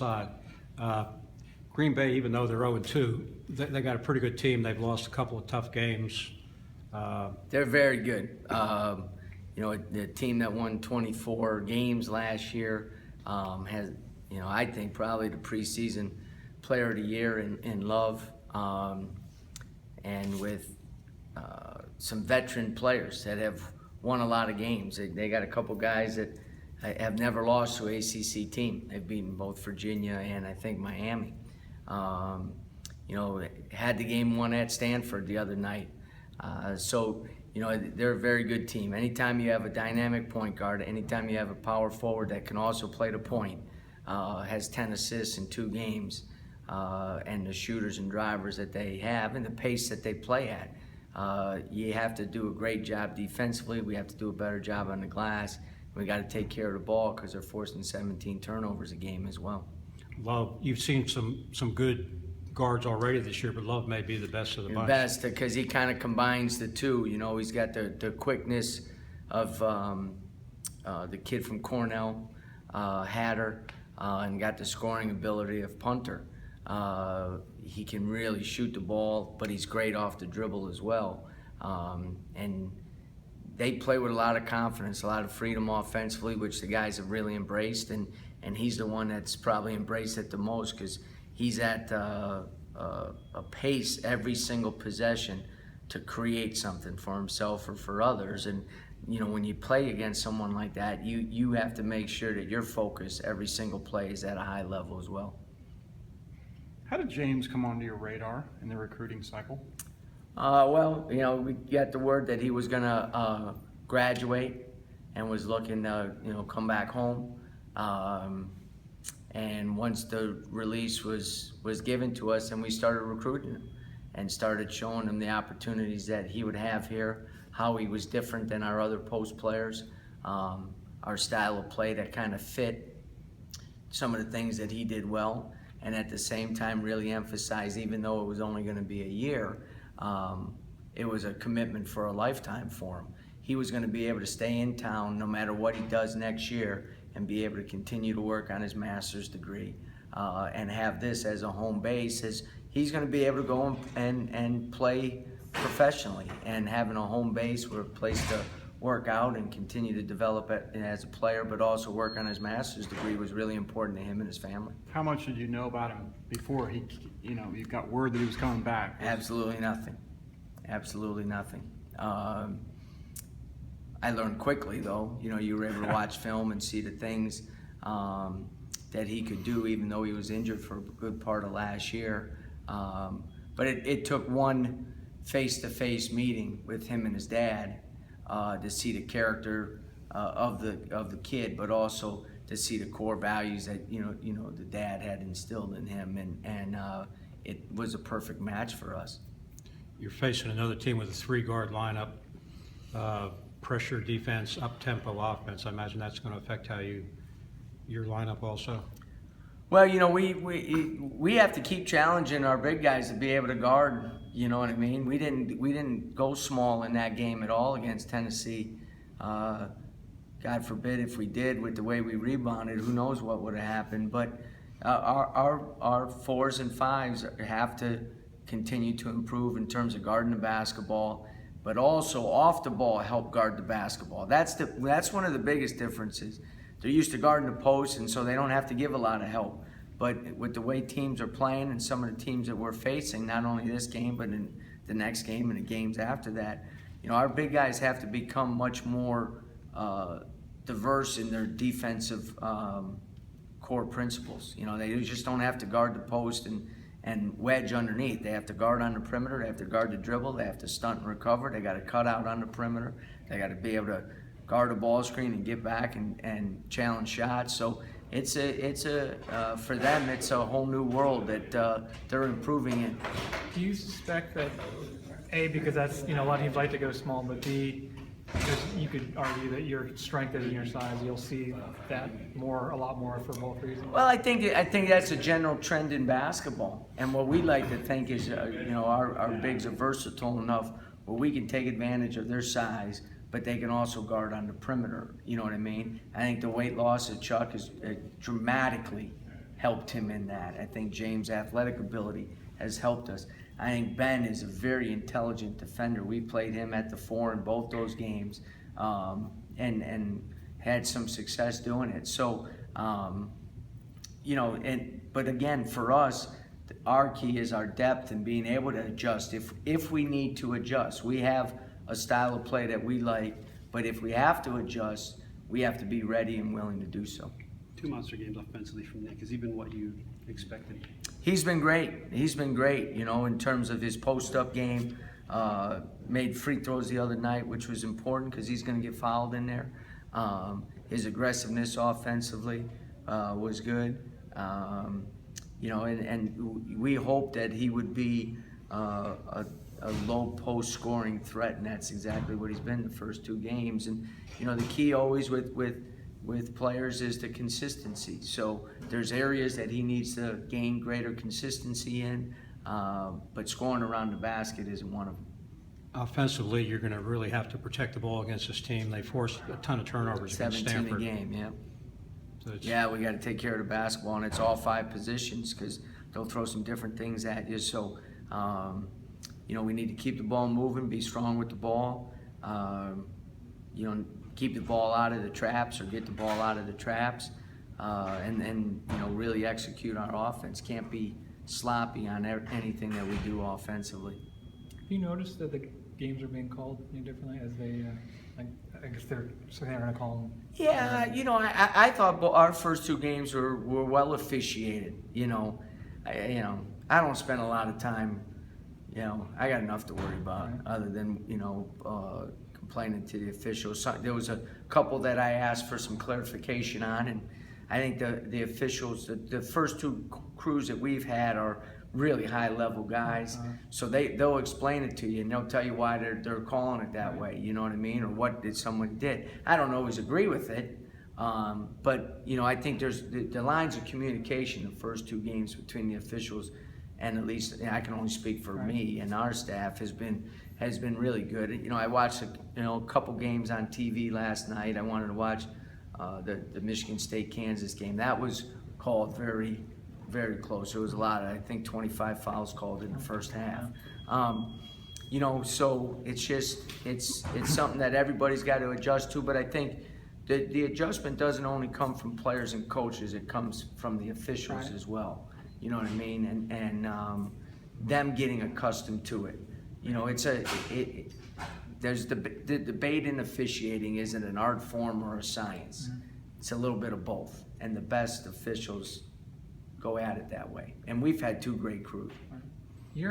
aside. Green Bay, even though they're 0-2, they got a pretty good team. They've lost a couple of tough games. They're very good. The team that won 24 games last year has, I think probably the preseason player of the year in Love, and with some veteran players that have won a lot of games. They got a couple guys that have never lost to an ACC team. They've beaten both Virginia and I think Miami. Had the game won at Stanford the other night. They're a very good team. Anytime you have a dynamic point guard, anytime you have a power forward that can also play the point, has 10 assists in 2 games, and the shooters and drivers that they have and the pace that they play at, you have to do a great job defensively. We have to do a better job on the glass. We got to take care of the ball because they're forcing 17 turnovers a game as well. Love, you've seen some good guards already this year, but Love may be the best of the bunch. Best because he kind of combines the two. He's got the quickness of the kid from Cornell, Hatter, and got the scoring ability of Punter. He can really shoot the ball, but he's great off the dribble as well. And they play with a lot of confidence, a lot of freedom offensively, which the guys have really embraced. And he's the one that's probably embraced it the most because he's at a pace every single possession to create something for himself or for others. And when you play against someone like that, you have to make sure that your focus every single play is at a high level as well. How did James come onto your radar in the recruiting cycle? We got the word that he was going to graduate and was looking to, come back home. And once the release was given to us, and we started recruiting him and started showing him the opportunities that he would have here, how he was different than our other post players, our style of play that kind of fit some of the things that he did well, and at the same time really emphasize, even though it was only going to be a year, it was a commitment for a lifetime for him. He was going to be able to stay in town no matter what he does next year and be able to continue to work on his master's degree, and have this as a home base. As he's going to be able to go and play professionally, and having a home base or a place to work out and continue to develop as a player, but also work on his master's degree was really important to him and his family. How much did you know about him before you got word that he was coming back? Absolutely nothing. Absolutely nothing. I learned quickly, though. You were able to watch film and see the things that he could do, even though he was injured for a good part of last year. But it took one face-to-face meeting with him and his dad to see the character of the kid, but also to see the core values that the dad had instilled in him, and it was a perfect match for us. You're facing another team with a 3-guard lineup, pressure defense, up-tempo offense. I imagine that's going to affect how your lineup also. Well, we have to keep challenging our big guys to be able to guard. You know what I mean? We didn't go small in that game at all against Tennessee. God forbid if we did, with the way we rebounded, who knows what would have happened. But our 4s and 5s have to continue to improve in terms of guarding the basketball, but also off the ball help guard the basketball. That's one of the biggest differences. They're used to guarding the post, and so they don't have to give a lot of help. But with the way teams are playing and some of the teams that we're facing, not only this game, but in the next game and the games after that, our big guys have to become much more diverse in their defensive core principles. They just don't have to guard the post and wedge underneath. They have to guard on the perimeter. They have to guard the dribble. They have to stunt and recover. They got to cut out on the perimeter. They got to be able to guard a ball screen and get back and challenge shots. So it's for them, it's a whole new world that they're improving in. Do you suspect that, A, because that's, a lot of teams like to go small, but B, because you could argue that your strength is in your size, you'll see that a lot more for both reasons? Well, I think that's a general trend in basketball. And what we like to think is, our bigs are versatile enough where we can take advantage of their size, but they can also guard on the perimeter. You know what I mean? I think the weight loss of Chuck is dramatically helped him in that. I think James' athletic ability has helped us. I think Ben is a very intelligent defender. We played him at the 4 in both those games, and had some success doing it. So, but again, for us, our key is our depth and being able to adjust. If we need to adjust, we have a style of play that we like, but if we have to adjust, we have to be ready and willing to do so. 2 monster games offensively from Nick. Has he been what you expected? He's been great. He's been great, in terms of his post-up game. Made free throws the other night, which was important because he's going to get fouled in there. His aggressiveness offensively was good. And we hope that he would be a low post scoring threat, and that's exactly what he's been the first 2 games. And the key always with players is the consistency. So there's areas that he needs to gain greater consistency in, but scoring around the basket isn't one of them. Offensively, you're going to really have to protect the ball against this team. They forced a ton of turnovers against 17 a Stanford. game, yeah. So it's- Yeah, we got to take care of the basketball, and it's all 5 positions because they'll throw some different things at you. So, we need to keep the ball moving, be strong with the ball, keep the ball out of the traps or get the ball out of the traps, and really execute our offense. Can't be sloppy on anything that we do offensively. Have you noticed that the games are being called differently as they, I guess they're going to call them? Yeah, I thought our first 2 games were well officiated. I don't spend a lot of time. I got enough to worry about other than complaining to the officials. There was a couple that I asked for some clarification on, and I think the officials, the first 2 crews that we've had are really high-level guys, so they'll explain it to you and they'll tell you why they're calling it that way. You know what I mean? Or what did someone did? I don't always agree with it, but I think there's the lines of communication the first 2 games between the officials, and at least I can only speak for me and our staff has been really good. I watched a couple games on TV last night. I wanted to watch the Michigan State-Kansas game. That was called very, very close. There was a lot. I think 25 fouls called in the first half. So it's something that everybody's got to adjust to. But I think the adjustment doesn't only come from players and coaches. It comes from the officials as well. You know what I mean? And them getting accustomed to it. There's the debate in officiating. Is it an art form or a science? It's a little bit of both. And the best officials go at it that way. And we've had 2 great crews.